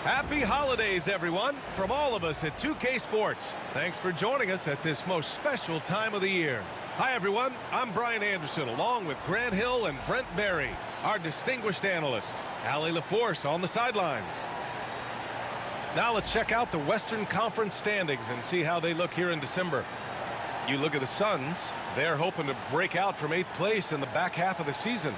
Happy holidays, everyone, from all of us at 2K Sports. Thanks for joining us at this most special time of the year. Hi, everyone. I'm Brian Anderson, along with Grant Hill and Brent Barry, our distinguished analysts. Allie LaForce on the sidelines. Now let's check out the Western Conference standings and see how they look here in December. You look at the Suns, they're hoping to break out from 8th place in the back half of the season.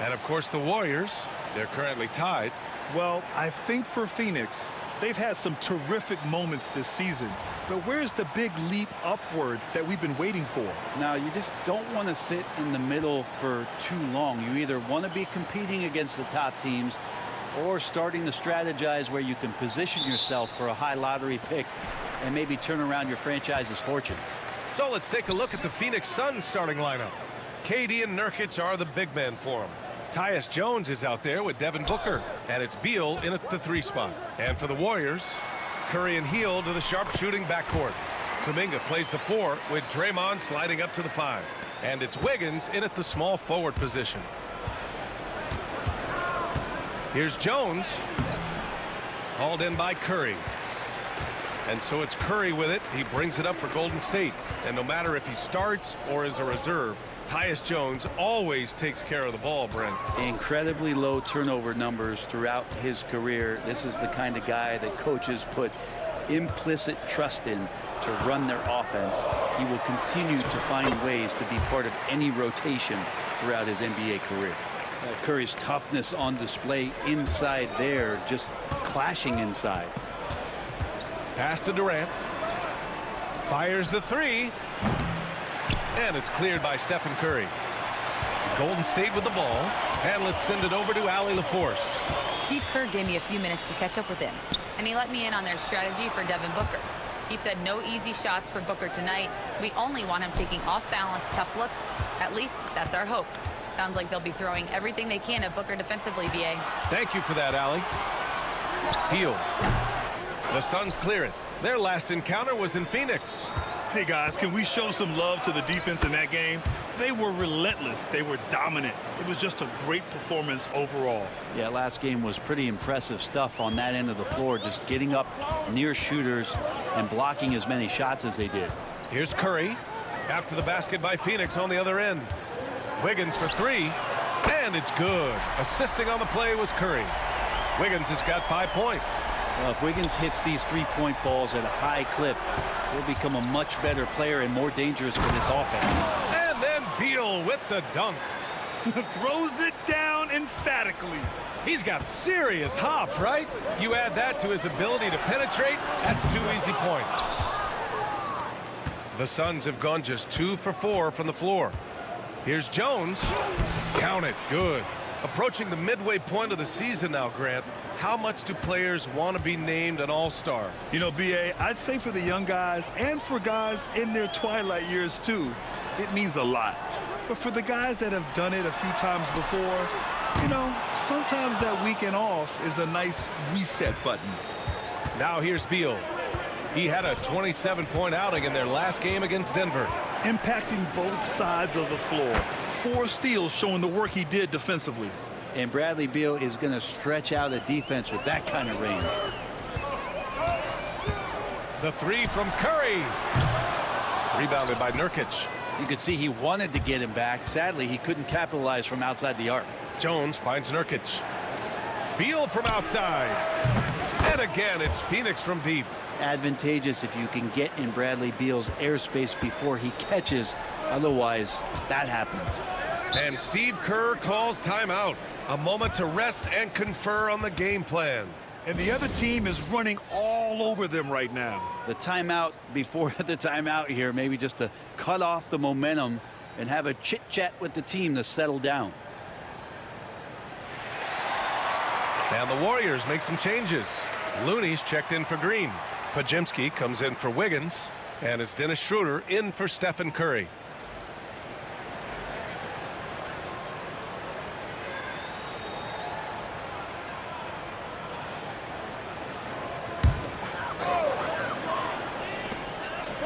And, of course, the Warriors, they're currently tied. Well, I think for Phoenix, they've had some terrific moments this season. But where's the big leap upward that we've been waiting for? Now, you just don't want to sit in the middle for too long. You either want to be competing against the top teams or starting to strategize where you can position yourself for a high lottery pick and maybe turn around your franchise's fortunes. So let's take a look at the Phoenix Suns starting lineup. KD and Nurkic are the big men for them. Tyus Jones is out there with Devin Booker, and it's Beal in at the 3 spot. And for the Warriors, Curry and Hield to the sharpshooting backcourt. Kuminga plays the 4 with Draymond sliding up to the 5. And it's Wiggins in at the small forward position. Here's Jones, hauled in by Curry. And so it's Curry with it. He brings it up for Golden State. And no matter if he starts or is a reserve, Tyus Jones always takes care of the ball, Brent. Incredibly low turnover numbers throughout his career. This is the kind of guy that coaches put implicit trust in to run their offense. He will continue to find ways to be part of any rotation throughout his NBA career. Curry's toughness on display inside there, just clashing inside. Pass to Durant. Fires the 3. And it's cleared by Stephen Curry. Golden State with the ball. And let's send it over to Allie LaForce. Steve Kerr gave me a few minutes to catch up with him, and he let me in on their strategy for Devin Booker. He said no easy shots for Booker tonight. We only want him taking off-balance tough looks. At least that's our hope. Sounds like they'll be throwing everything they can at Booker defensively, B.A. Thank you for that, Allie. Hield. The Suns clear it. Their last encounter was in Phoenix. Hey, guys, can we show some love to the defense in that game? They were relentless. They were dominant. It was just a great performance overall. Yeah, last game was pretty impressive stuff on that end of the floor, just getting up near shooters and blocking as many shots as they did. Here's Curry after the basket by Phoenix on the other end. Wiggins for 3, and it's good. Assisting on the play was Curry. Wiggins has got 5 points. Well, if Wiggins hits these three-point balls at a high clip, he'll become a much better player and more dangerous for this offense. And then Beal with the dunk. Throws it down emphatically. He's got serious hop, right? You add that to his ability to penetrate, that's 2 easy points. The Suns have gone just 2 for 4 from the floor. Here's Jones. Count it. Good. Approaching the midway point of the season now, Grant. How much do players want to be named an all-star? You know, B.A., I'd say for the young guys and for guys in their twilight years, too, it means a lot. But for the guys that have done it a few times before, you know, sometimes that weekend off is a nice reset button. Now here's Beal. He had a 27-point outing in their last game against Denver. Impacting both sides of the floor. 4 steals showing the work he did defensively. And Bradley Beal is going to stretch out a defense with that kind of range. The 3 from Curry. Rebounded by Nurkic. You could see he wanted to get him back. Sadly, he couldn't capitalize from outside the arc. Jones finds Nurkic. Beal from outside. And again, it's Phoenix from deep. Advantageous if you can get in Bradley Beal's airspace before he catches. Otherwise, that happens. And Steve Kerr calls timeout. A moment to rest and confer on the game plan. And the other team is running all over them right now. The timeout before the timeout here, maybe just to cut off the momentum and have a chit-chat with the team to settle down. And the Warriors make some changes. Looney's checked in for Green. Pajemski comes in for Wiggins. And it's Dennis Schroeder in for Stephen Curry.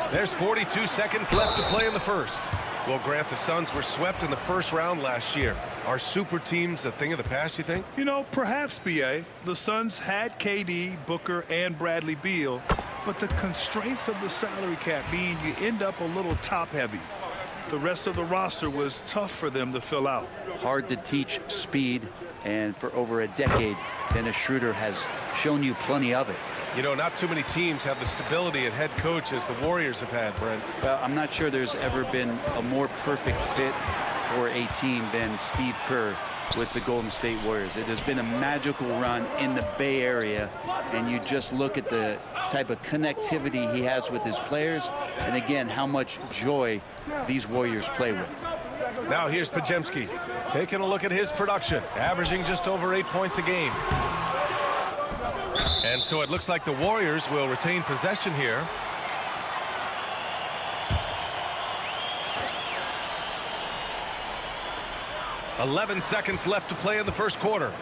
There's 42 seconds left to play in the first. Well, Grant, the Suns were swept in the first round last year. Are super teams a thing of the past, you think? You know, perhaps, B.A. The Suns had KD, Booker, and Bradley Beal, but the constraints of the salary cap mean you end up a little top-heavy. The rest of the roster was tough for them to fill out. Hard to teach speed, and for over a decade, Dennis Schroeder has shown you plenty of it. You know, not too many teams have the stability at head coach as the Warriors have had, Brent. Well, I'm not sure there's ever been a more perfect fit for a team than Steve Kerr with the Golden State Warriors. It has been a magical run in the Bay Area, and you just look at the type of connectivity he has with his players, and again, how much joy these Warriors play with. Now here's Podziemski taking a look at his production, averaging just over 8 points a game. And so it looks like the Warriors will retain possession here. "11 seconds left to play in the first quarter.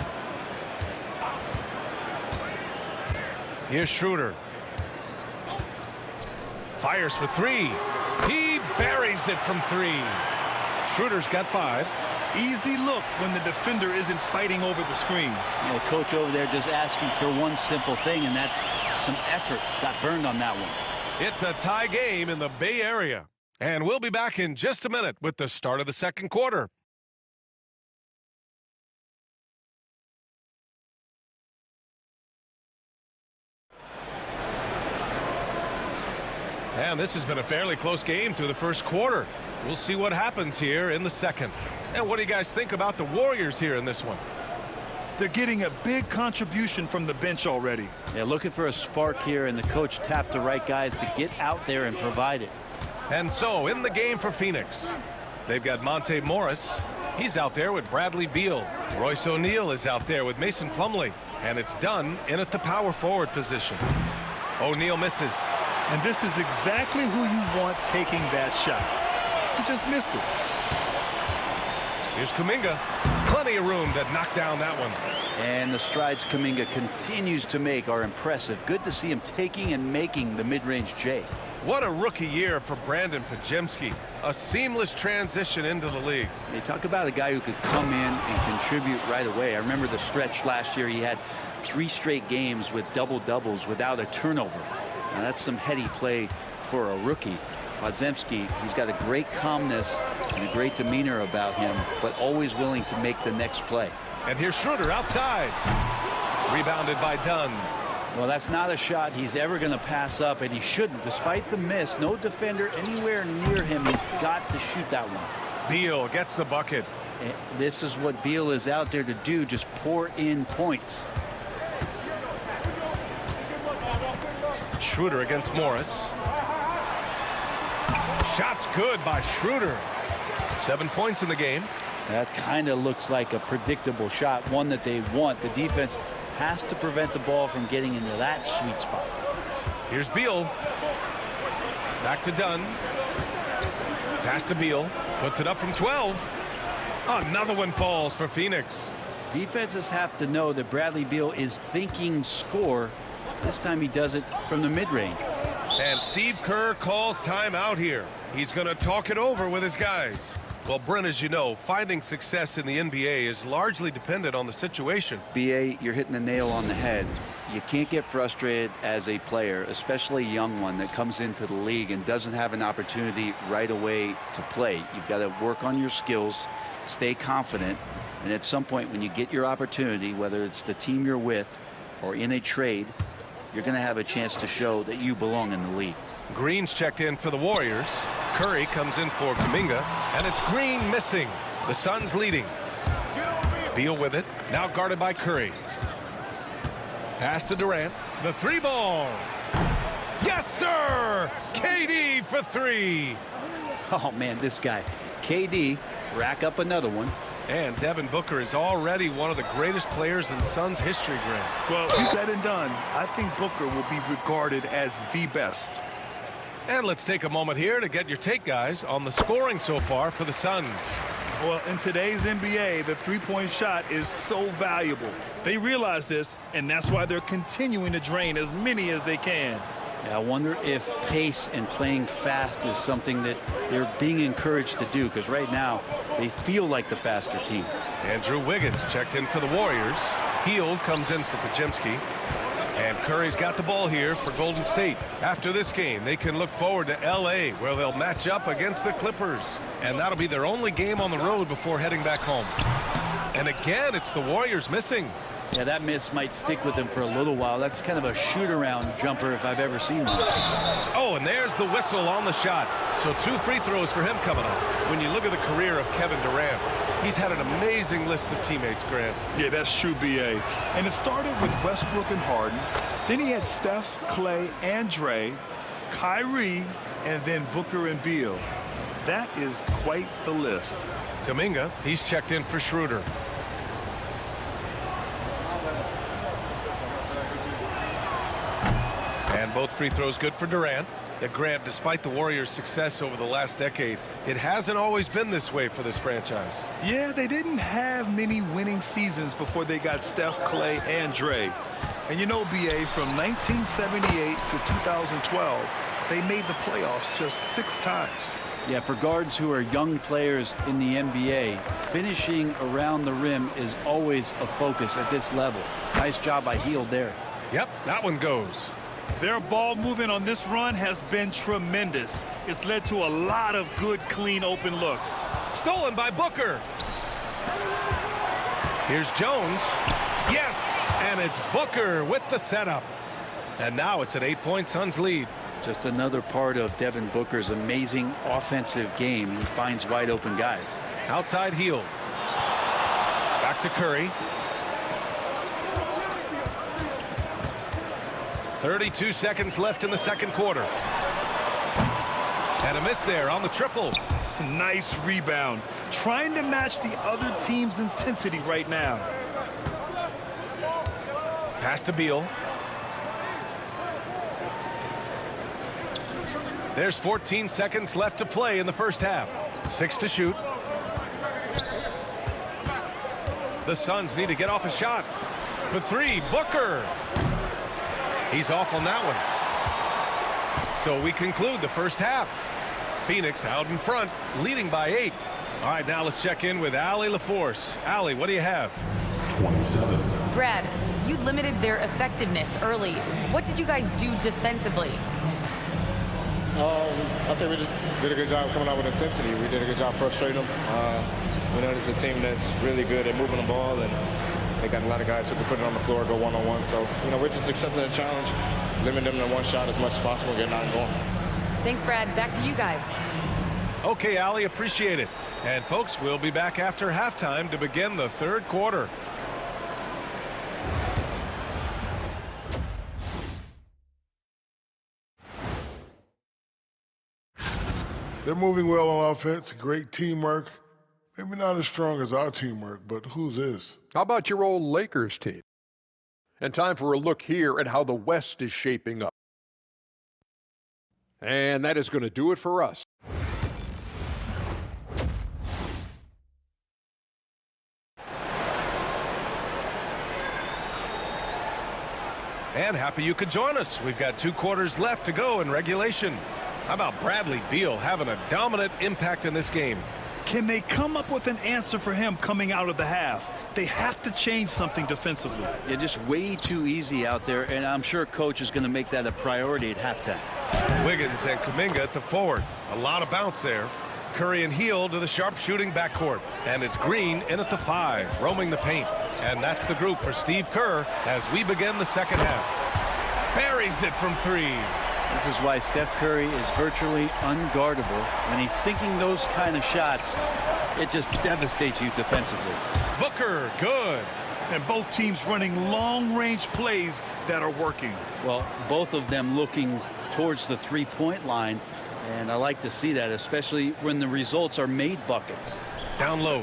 Here's Schroeder. Fires for three. He buries it from three. Schroeder's got 5. Easy look when the defender isn't fighting over the screen. You know, coach over there just asking for one simple thing, and that's some effort. Got burned on that one. It's a tie game in the Bay Area. And we'll be back in just a minute with the start of the second quarter. And this has been a fairly close game through the first quarter. We'll see what happens here in the second. And what do you guys think about the Warriors here in this one? They're getting a big contribution from the bench already. Yeah, looking for a spark here, and the coach tapped the right guys to get out there and provide it. And so in the game for Phoenix, they've got Monte Morris. He's out there with Bradley Beal. Royce O'Neal is out there with Mason Plumlee. And it's done in at the power forward position. O'Neal misses. And this is exactly who you want taking that shot. He just missed it. Here's Kuminga. Plenty of room to knock down that one. And the strides Kuminga continues to make are impressive. Good to see him taking and making the mid-range J. What a rookie year for Brandon Podziemski. A seamless transition into the league. They talk about a guy who could come in and contribute right away. I remember the stretch last year. He had 3 straight games with double-doubles without a turnover. Now that's some heady play for a rookie. Podziemski, he's got a great calmness and a great demeanor about him, but always willing to make the next play. And here's Schroeder outside. Rebounded by Dunn. Well, that's not a shot he's ever going to pass up, and he shouldn't. Despite the miss, no defender anywhere near him. He's got to shoot that one. Beal gets the bucket. And this is what Beal is out there to do, just pour in points. Schroeder against Morris. Shot's good by Schroeder. 7 points in the game. That kind of looks like a predictable shot, one that they want. The defense has to prevent the ball from getting into that sweet spot. Here's Beal. Back to Dunn. Pass to Beal. Puts it up from 12. Another one falls for Phoenix. Defenses have to know that Bradley Beal is thinking score. This time he does it from the mid-range. And Steve Kerr calls timeout here. He's going to talk it over with his guys. Well, Brent, as you know, finding success in the NBA is largely dependent on the situation. BA, you're hitting the nail on the head. You can't get frustrated as a player, especially a young one that comes into the league and doesn't have an opportunity right away to play. You've got to work on your skills, stay confident, and at some point when you get your opportunity, whether it's the team you're with or in a trade, you're going to have a chance to show that you belong in the league. Green's checked in for the Warriors. Curry comes in for Kuminga, and it's Green missing. The Suns leading. Beal with it, now guarded by Curry. Pass to Durant. The 3-ball. Yes, sir! KD for 3. Oh, man, this guy. KD, rack up another one. And Devin Booker is already one of the greatest players in Suns history, Grant. Well, said and done, I think Booker will be regarded as the best. And let's take a moment here to get your take, guys, on the scoring so far for the Suns. Well, in today's NBA, the three-point shot is so valuable. They realize this, and that's why they're continuing to drain as many as they can. Yeah, I wonder if pace and playing fast is something that they're being encouraged to do, because right now they feel like the faster team. Andrew Wiggins checked in for the Warriors. Hield comes in for Podziemski. And Curry's got the ball here for Golden State. After this game, they can look forward to L.A., where they'll match up against the Clippers. And that'll be their only game on the road before heading back home. And again, it's the Warriors missing. Yeah, that miss might stick with them for a little while. That's kind of a shoot-around jumper if I've ever seen one. Oh, and there's the whistle on the shot. So 2 free throws for him coming up. When you look at the career of Kevin Durant, he's had an amazing list of teammates, Grant. Yeah, that's true, B.A. And it started with Westbrook and Harden. Then he had Steph, Clay, and Dre, Kyrie, and then Booker and Beal. That is quite the list. Kuminga, he's checked in for Schroeder. And both free throws good for Durant. Yet Grant, despite the Warriors' success over the last decade, it hasn't always been this way for this franchise. Yeah, they didn't have many winning seasons before they got Steph, Clay, and Dre. And you know, B.A., from 1978 to 2012, they made the playoffs just 6 times. Yeah, for guards who are young players in the NBA, finishing around the rim is always a focus at this level. Nice job by Hield there. Yep, that one goes. Their ball movement on this run has been tremendous. It's led to a lot of good, clean, open looks. Stolen by Booker. Here's Jones. Yes, and it's Booker with the setup. And now it's an 8-point Suns lead. Just another part of Devin Booker's amazing offensive game. He finds wide open guys. Outside Hield. Back to Curry. 32 seconds left in the second quarter. And a miss there on the triple. Nice rebound. Trying to match the other team's intensity right now. Pass to Beal. There's 14 seconds left to play in the first half. 6 to shoot. The Suns need to get off a shot. For 3, Booker. He's off on that one. So we conclude the first half. Phoenix out in front, leading by 8. All right, now let's check in with Allie LaForce. Allie, what do you have? 27. Brad, you limited their effectiveness early. What did you guys do defensively? I think we just did a good job coming out with intensity. We did a good job frustrating them. We know this is a team that's really good at moving the ball, and they got a lot of guys who can put it on the floor, go one-on-one. So, you know, we're just accepting the challenge, limiting them to one shot as much as possible, getting out and going. Thanks, Brad. Back to you guys. Okay, Allie, appreciate it. And, folks, we'll be back after halftime to begin the third quarter. They're moving well on offense, great teamwork. Maybe not as strong as our teamwork, but whose is? How about your old Lakers team? And time for a look here at how the West is shaping up. And that is going to do it for us. And happy you could join us. We've got 2 quarters left to go in regulation. How about Bradley Beal having a dominant impact in this game? Can they come up with an answer for him coming out of the half? They have to change something defensively. Yeah, just way too easy out there, and I'm sure coach is going to make that a priority at halftime. Wiggins and Kuminga at the forward. A lot of bounce there. Curry and Hield to the sharpshooting backcourt. And it's Green in at the 5, roaming the paint. And that's the group for Steve Kerr as we begin the second half. Buries it from 3. This is why Steph Curry is virtually unguardable. When he's sinking those kind of shots, it just devastates you defensively. Booker, good. And both teams running long-range plays that are working. Well, both of them looking towards the three-point line, and I like to see that, especially when the results are made buckets. Down low.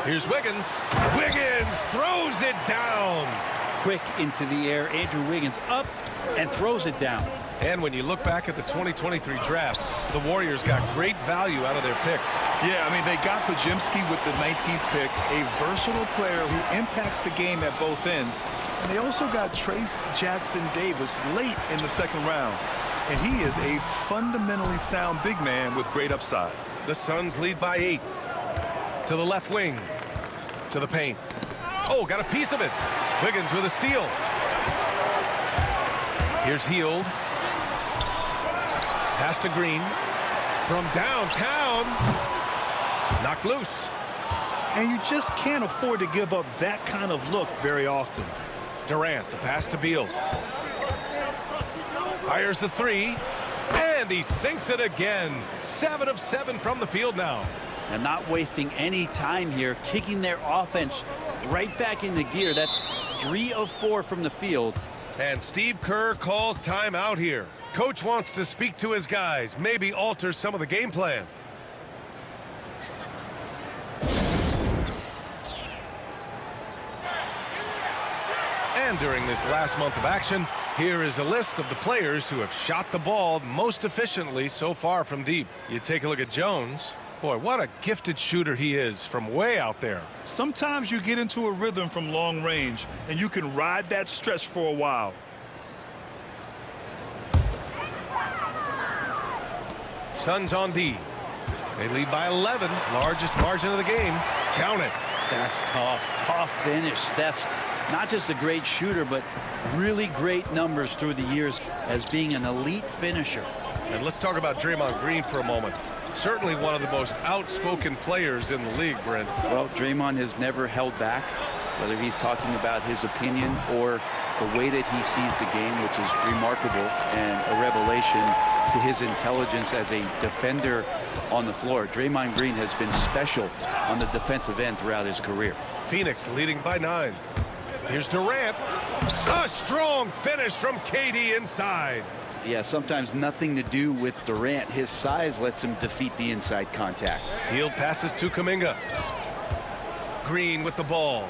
Here's Wiggins. Wiggins throws it down. Quick into the air. Andrew Wiggins up and throws it down. And when you look back at the 2023 draft, the Warriors got great value out of their picks. Yeah, I mean, they got Podziemski with the 19th pick, a versatile player who impacts the game at both ends. And they also got Trace Jackson-Davis late in the second round. And he is a fundamentally sound big man with great upside. The Suns lead by 8. To the left wing. To the paint. Oh, got a piece of it. Wiggins with a steal. Here's Hield. Pass to Green. From downtown. Knocked loose. And you just can't afford to give up that kind of look very often. Durant, the pass to Beal. Fires the three. And he sinks it again. 7 of 7 from the field now. And not wasting any time here, kicking their offense right back into gear. That's 3 of 4 from the field. And Steve Kerr calls timeout here. Coach wants to speak to his guys, maybe alter some of the game plan. And during this last month of action, here is a list of the players who have shot the ball most efficiently so far from deep. You take a look at Jones. Boy, what a gifted shooter he is from way out there. Sometimes you get into a rhythm from long range, and you can ride that stretch for a while. Suns on D. They lead by 11, largest margin of the game. Count it. That's tough finish. Steph's not just a great shooter, but really great numbers through the years as being an elite finisher. And let's talk about Draymond Green for a moment. Certainly one of the most outspoken players in the league, Brent. Well, Draymond has never held back, whether he's talking about his opinion or the way that he sees the game, which is remarkable and a revelation to his intelligence as a defender on the floor. Draymond Green has been special on the defensive end throughout his career. Phoenix leading by 9. Here's Durant. A strong finish from KD inside. Yeah, sometimes nothing to do with Durant. His size lets him defeat the inside contact. Hield passes to Kuminga. Green with the ball.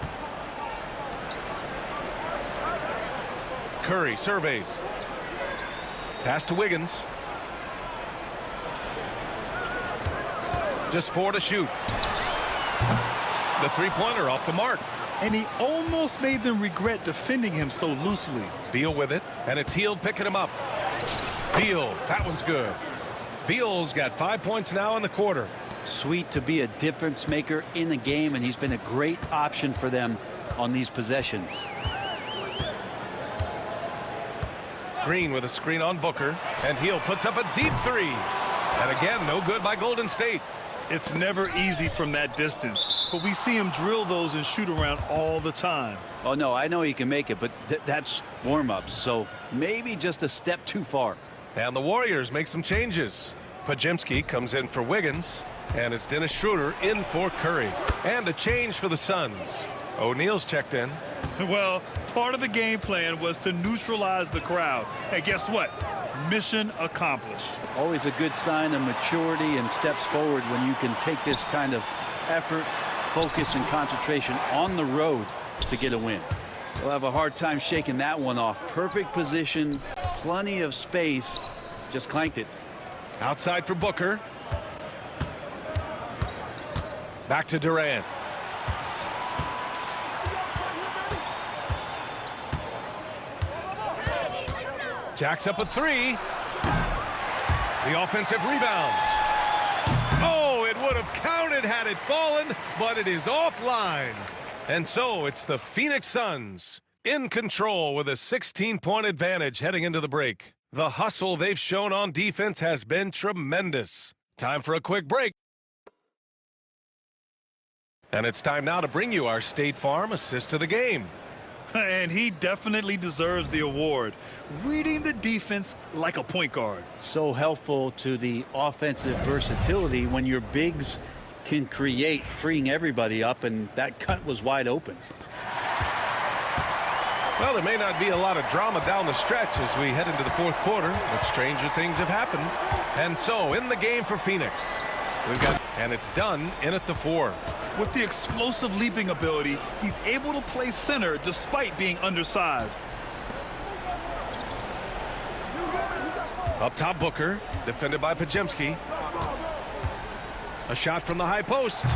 Curry surveys. Pass to Wiggins. Just 4 to shoot. The three-pointer off the mark. And he almost made them regret defending him so loosely. Beal with it, and it's Hield picking him up. Beal, that one's good. Beal's got 5 points now in the quarter. Sweet to be a difference maker in the game, and he's been a great option for them on these possessions. Green with a screen on Booker, and Hield puts up a deep three. And again, no good by Golden State. It's never easy from that distance, but we see him drill those and shoot around all the time. Oh, no, I know he can make it, but that's warm-ups, so maybe just a step too far. And the Warriors make some changes. Podziemski comes in for Wiggins, and it's Dennis Schroeder in for Curry. And a change for the Suns. O'Neal's checked in. Well, part of the game plan was to neutralize the crowd. And guess what? Mission accomplished. Always a good sign of maturity and steps forward when you can take this kind of effort, focus, and concentration on the road to get a win. They'll have a hard time shaking that one off. Perfect position, plenty of space, just clanked it. Outside for Booker. Back to Durant. Jacks up a three. The offensive rebound. Oh, it would have counted had it fallen, but it is offline. And so it's the Phoenix Suns in control with a 16-point advantage heading into the break. The hustle they've shown on defense has been tremendous. Time for a quick break. And it's time now to bring you our State Farm assist of the game. And he definitely deserves the award. Reading the defense like a point guard. So helpful to the offensive versatility when your bigs can create, freeing everybody up, and that cut was wide open. Well, there may not be a lot of drama down the stretch as we head into the fourth quarter, but stranger things have happened. And so, in the game for Phoenix, we've got, and it's done in at the 4. With the explosive leaping ability, he's able to play center despite being undersized. Up top, Booker, defended by Podziemski. A shot from the high post.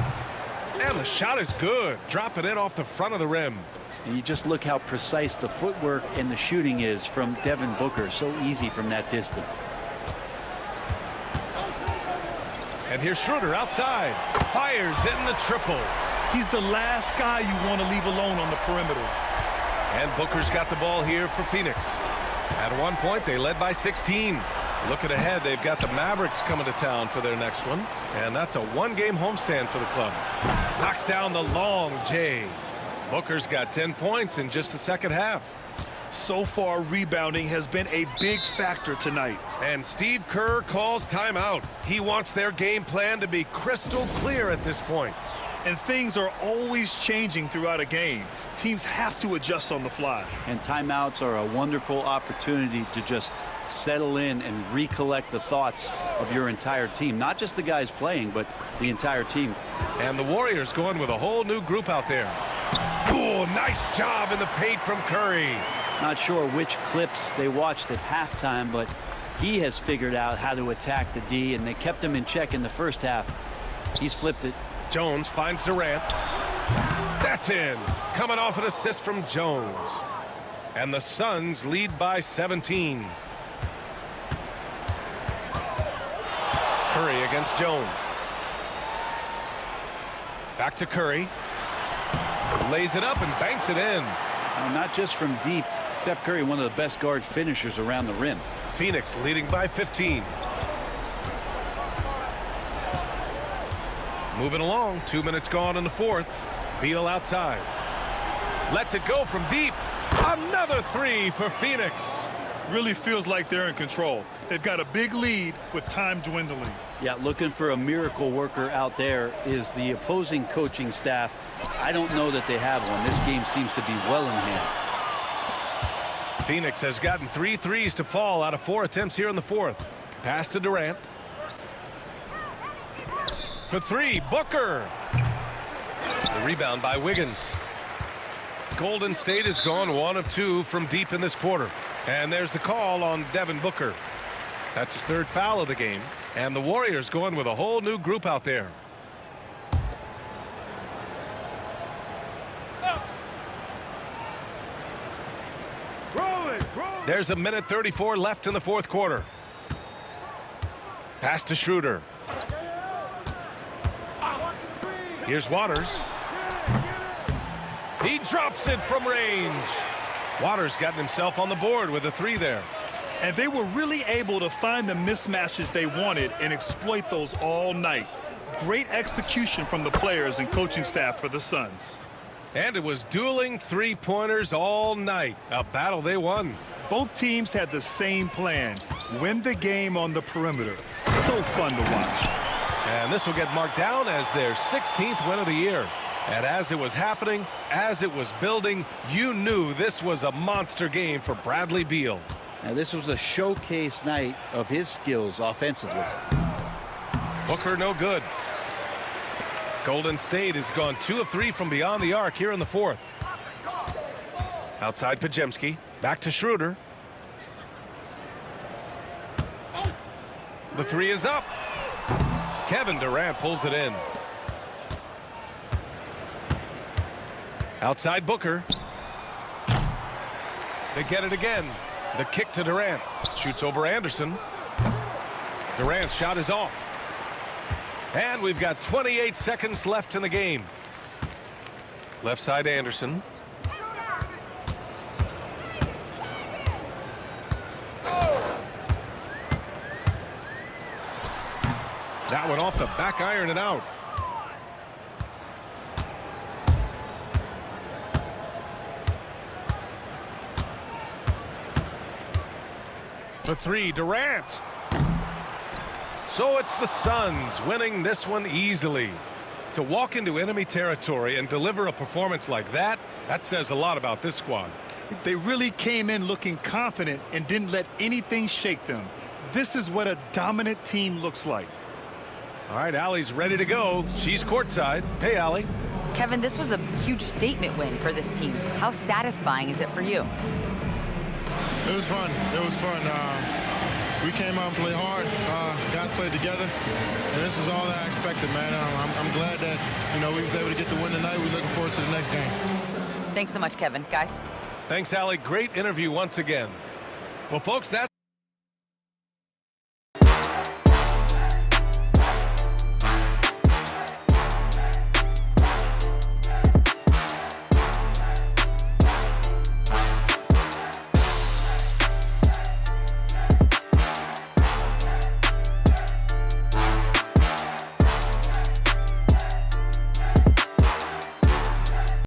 And the shot is good. Drop it in off the front of the rim. And you just look how precise the footwork and the shooting is from Devin Booker. So easy from that distance. And here's Schroeder outside. Fires in the triple. He's the last guy you want to leave alone on the perimeter. And Booker's got the ball here for Phoenix. At one point, they led by 16. Looking ahead, they've got the Mavericks coming to town for their next one. And that's a one-game homestand for the club. Knocks down the long J. Booker's got 10 points in just the second half. So far, rebounding has been a big factor tonight. And Steve Kerr calls timeout. He wants their game plan to be crystal clear at this point. And things are always changing throughout a game. Teams have to adjust on the fly. And timeouts are a wonderful opportunity to just settle in and recollect the thoughts of your entire team. Not just the guys playing, but the entire team. And the Warriors going with a whole new group out there. Ooh, nice job in the paint from Curry. Not sure which clips they watched at halftime, but he has figured out how to attack the D, and they kept him in check in the first half. He's flipped it. Jones finds Durant. That's in. Coming off an assist from Jones. And the Suns lead by 17. Curry against Jones. Back to Curry. Lays it up and banks it in. Not just from deep. Steph Curry, one of the best guard finishers around the rim. Phoenix leading by 15. Moving along, 2 minutes gone in the fourth. Beal outside. Lets it go from deep. Another three for Phoenix. Really feels like they're in control. They've got a big lead with time dwindling. Yeah, looking for a miracle worker out there is the opposing coaching staff. I don't know that they have one. This game seems to be well in hand. Phoenix has gotten 3 threes to fall out of 4 attempts here in the fourth. Pass to Durant. For 3, Booker. The rebound by Wiggins. Golden State has gone 1 of 2 from deep in this quarter. And there's the call on Devin Booker. That's his 3rd foul of the game. And the Warriors going with a whole new group out there. There's 1:34 left in the fourth quarter. Pass to Schroeder. Here's Waters. He drops it from range. Waters gotten himself on the board with a 3 there. And they were really able to find the mismatches they wanted and exploit those all night. Great execution from the players and coaching staff for the Suns. And it was dueling 3-pointers all night. A battle they won. Both teams had the same plan. Win the game on the perimeter. So fun to watch. And this will get marked down as their 16th win of the year. And as it was happening, as it was building, you knew this was a monster game for Bradley Beal. Now, this was a showcase night of his skills offensively. Booker no good. Golden State has gone 2 of 3 from beyond the arc here in the fourth. Outside Pajemski. Back to Schroeder. The 3 is up. Kevin Durant pulls it in. Outside Booker. They get it again. The kick to Durant. Shoots over Anderson. Durant's shot is off. And we've got 28 seconds left in the game. Left side Anderson. That one off the back iron and out. For 3, Durant. So it's the Suns winning this one easily. To walk into enemy territory and deliver a performance like that, that says a lot about this squad. They really came in looking confident and didn't let anything shake them. This is what a dominant team looks like. All right, Allie's ready to go. She's courtside. Hey, Allie. Kevin, this was a huge statement win for this team. How satisfying is it for you? It was fun. It was fun. We came out and played hard. Guys played together. And this is all that I expected, man. I'm glad that, we was able to get the win tonight. We're looking forward to the next game. Thanks so much, Kevin. Guys. Thanks, Allie. Great interview once again. Well, folks, that's